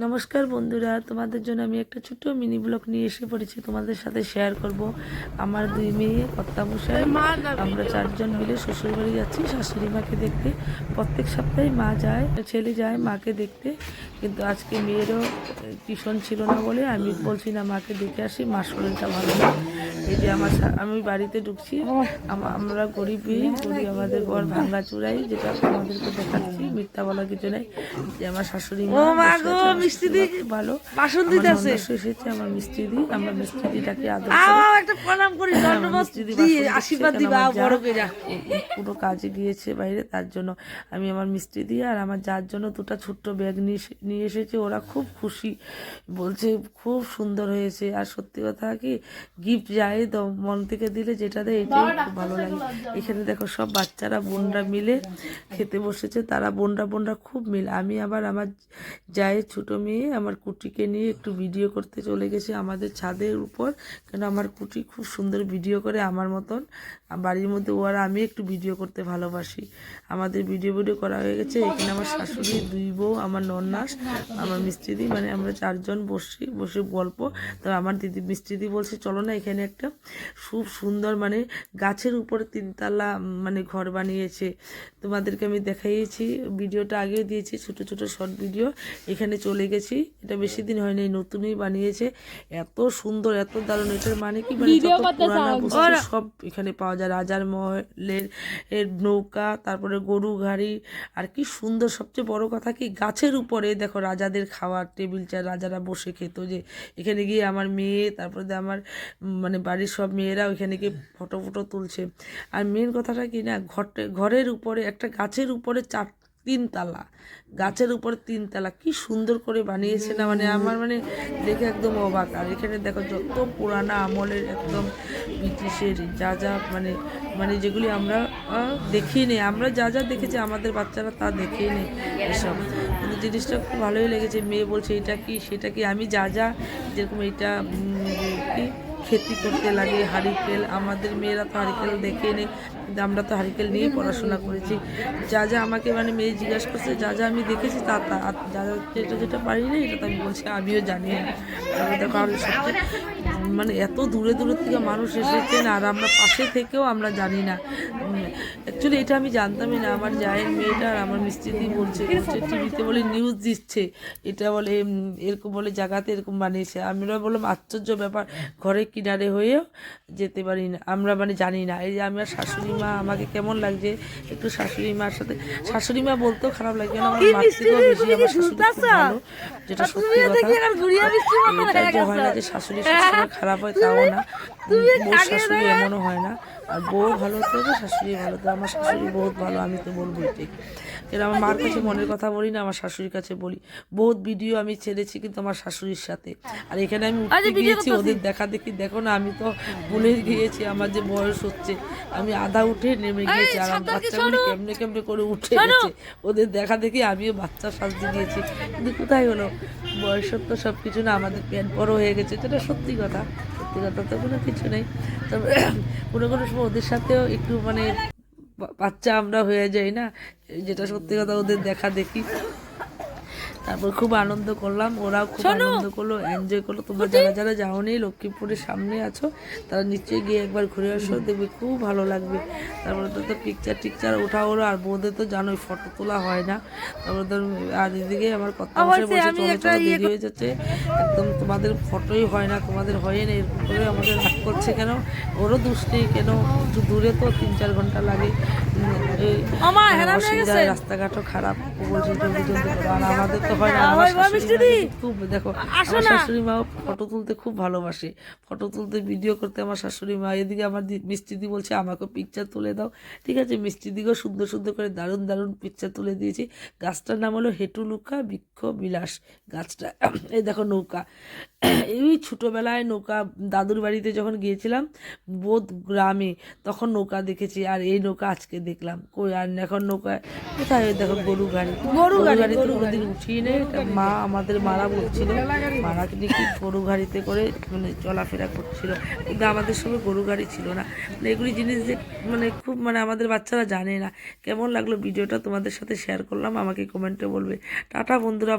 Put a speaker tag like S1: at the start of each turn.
S1: নমস্কার বন্ধুরা, তোমাদের জন্য আমি একটা ছোট্ট মিনি ব্লগ নিয়ে এসে পড়েছি। তোমাদের সাথে শেয়ার করব আমার দুই মেয়ে কর্তামশাই, আমরা চারজন মিলে শ্বশুরবাড়ি যাচ্ছি শাশুড়ি মাকে দেখতে। প্রত্যেক সপ্তাহে মা যায়, ছেলে যায় মাকে দেখতে, কিন্তু আজকে মেয়েরও টিউশন ছিল না বলে আমি বলছি না মাকে দেখে আসি, মার শরীরটা ভালো না। এই যে আমি বাড়িতে ঢুকছি, আমরা গরিবই আমাদের ঘর ভাঙ্গা চূড়াই, যেটা আমাদেরকে দেখাচ্ছি, মিথ্যা বলা কিছু নেই। যে আমার শাশুড়ি মা মিষ্টি দি ভালো বাসন দিতেছে, এসেছে আমার মিষ্টি দি, আমরা মিষ্টি দিটাকে আদর একটা প্রণাম করি, আশীর্বাদ দিবা বড় কইরা। পুরো কাজে গিয়েছে বাইরে, তার জন্য আমি আমার মিষ্টি দি আর আমার যার জন্য দুটো ছোট্ট ব্যাগ নিয়ে এসেছে। ওরা খুব খুশি, বলছে খুব সুন্দর হয়েছে। আর সত্যি কথা কি, গিফট যায় তো মন থেকে দিলে যেটা দেয় এটাই খুব ভালো লাগে। এখানে দেখো সব বাচ্চারা বোনরা মিলে খেতে বসেছে, তারা বোনরা খুব মিল। আমি আবার আমার যায় ছোটো মেয়ে আমার কুটিকে নিয়ে একটু ভিডিও করতে চলে গেছে আমাদের ছাদের উপর, কেন আমার কুটি খুব সুন্দর ভিডিও করে আমার মতন। বাড়ির মধ্যে ও আর আমি একটু ভিডিও করতে ভালোবাসি। আমাদের ভিডিও করা হয়ে গেছে। এখানে আমার শাশুড়ি, দুই বউ, আমার নন্নাস, আমার মিস্ত্রিদি, মানে আমরা চারজন বসে গল্প। তো আমার দিদি মিস্ত্রিদি বলছে চলো না, এখানে একটা খুব সুন্দর মানে গাছের উপরে তিনতলা মানে ঘর বানিয়েছে। তোমাদেরকে আমি দেখাইয়েছি, ভিডিওটা আগেও দিয়েছি, ছোট ছোট শর্ট ভিডিও। এখানে চলে গেছি, এটা বেশি দিন হয়নি, নতুনই বানিয়েছে। এত সুন্দর, এত দারুণ। এটার মানে কি, মানে পুরানা বস্তু সব এখানে পাওয়া যায়। রাজার মহলের নৌকা, তারপরে গরু গাড়ি, আর কি সুন্দর। সবচেয়ে বড় কথা কি, গাছের উপরে দেখো রাজাদের খাওয়ার টেবিল চেয়ার, রাজারা বসে খেত। যে এখানে গিয়ে আমার মেয়ে, তারপরে আমার মানে বাড়ির সব মেয়েরা ওইখানে গিয়ে ফটো তুলছে। আর মেন কথাটা কি না, ঘরের উপরে একটা গাছের উপরে তিনতলা, গাছের উপরে তিনতলা, কি সুন্দর করে বানিয়েছে না, মানে আমার মানে দেখে একদম অবাক। আর এখানে দেখো যত পুরানা আমলের একদম ব্রিটিশের যা মানে মানে যেগুলি আমরা দেখিই নেই, আমরা যা দেখেছি আমাদের বাচ্চারা তা দেখেই নেই এসব। কিন্তু জিনিসটা খুব ভালোই লেগেছে। মেয়ে বলছে এটা কি সেটা কি, আমি যা যেরকম এইটা কি খেতি করতে লাগে হারিকেল, আমাদের মেয়েরা তো হারিকেল দেখে নেই, কিন্তু আমরা তো হারিকেল নিয়েই পড়াশোনা করেছি। যা আমাকে মানে মেয়ে জিজ্ঞাসা করছে, যা আমি দেখেছি তা যা যেটা পারি না এটা তো আমি বলছি আমিও জানি না। দেখো আর সবচেয়ে মানে এত দূরে থেকে মানুষ এসেছেন, আর আমরা পাশে থেকেও আমরা জানি না। অ্যাকচুয়ালি এটা আমি জানতামই না। আমার জায়ের মেয়েটা আর আমার মিস্ত্রি বলছে টিভিতে বলে নিউজ দিচ্ছে, এটা বলে এরকম বলে জায়গাতে এরকম বানিয়েছে। আমরা বললাম আশ্চর্য ব্যাপার, ঘরে কিনারে হয়েও যেতে পারি না আমরা, মানে জানি না। এই যে আমার শাশুড়ি মা, আমাকে কেমন লাগছে একটু শাশুড়ি মার সাথে, শাশুড়ি মা বলতেও খারাপ লাগে না, আমার মার থেকেও বেশি আমার শাশুড়ি খুব ভালো, যেটা সত্যি কথা। হয় না যে শাশুড়ি সবসময় খারাপ হয়, তাও না, বউ শাশুড়ি এমনও হয় না। আর বউ ভালো হতে হবে, শাশুড়ি ভালো হতে হবে। আমার শাশুড়ি বহুত ভালো, আমি তো বলবো এটাই। কেন আমার মার কাছে মনের কথা বলি না, আমার শাশুড়ির কাছে বলি। বহুত ভিডিও আমি ছেড়েছি কিন্তু আমার শাশুড়ির সাথে। আর এখানে আমি উঠতে গিয়েছি, ওদের দেখা দেখি, দেখো না আমি তো ভুলে গিয়েছি আমার যে বয়স হচ্ছে, আমি আধা উঠে নেমে গিয়েছি। আর আমার বাচ্চাগুলি কেমনে করে উঠে গেছে, ওদের দেখা দেখি আমিও বাচ্চা সাজতে দিয়েছি। কিন্তু কোথায় হলো, বয়সের তো সব কিছু না, আমাদের প্যান্ট বড় হয়ে গেছে, যেটা সত্যি কথা। সত্যি কথা তো কোনো কিছু নেই। তবে কোনো সময় ওদের সাথেও একটু মানে বাচ্চা আমরা হয়ে যাই না, যেটা সত্যি কথা। ওদের দেখা দেখি, তারপর খুব আনন্দ করলাম, ওরাও খুব আনন্দ করলো, এনজয় করলো। তোমরা যারা যাওনি, লক্ষ্মীপুরের সামনে আছো, তারা নিশ্চয়ই গিয়ে একবার ঘুরে আসো, দেখবে খুব ভালো লাগবে। তারপরে তো পিকচার ওঠা হলো, আর বউদের তো জানোই ফটো তোলা হয় না। তারপরে তো আর এদিকে আমার কথা বলছে চলো দেরি হয়ে যাচ্ছে, একদম তোমাদের ফটোই হয় না, তোমাদের হয় না, এরকম করে আমাদের রাগ করছে কেন, ওরও দোষ নেই, কেন একটু দূরে তো 3-4 ঘন্টা লাগে, অসুবিধা, রাস্তাঘাটও খারাপ, বলছে আর আমাদের তো হয় না। খুব দেখো আমার শাশুড়ি মাও ফটো তুলতে খুব ভালোবাসে, ফটো তুলতে ভিডিও করতে আমার শাশুড়ি মা। এদিকে আমার মিষ্টিদি বলছে আমাকেও পিকচার তুলে দাও। ঠিক আছে, মিষ্টিদিকেও সুন্দর করে দারুণ পিকচার তুলে দিয়েছি। গাছটার নাম হলো হেটুলুকা বৃক্ষ বিলাস গাছটা। এই দেখো নৌকা, এই ছোটোবেলায় নৌকা দাদুর বাড়িতে যখন গিয়েছিলাম বোধ গ্রামে, তখন নৌকা দেখেছি, আর এই নৌকা আজকে দেখলাম। কই আর এখন নৌকায় কোথায়, দেখো গরু গাড়ি তো কোনোদিন উঠিয়ে নেই। মা আমাদের মারা বলছিল, মারা নাকি গরু গাড়িতে করে মানে চলাফেরা করছিল, কিন্তু আমাদের সময় গরু গাড়ি ছিল না। মানে এগুলি জিনিস যে মানে খুব মানে আমাদের বাচ্চারা জানে না। কেমন লাগলো ভিডিওটা তোমাদের সাথে শেয়ার করলাম, আমাকে কমেন্টে বলবে। টাটা বন্ধুরা।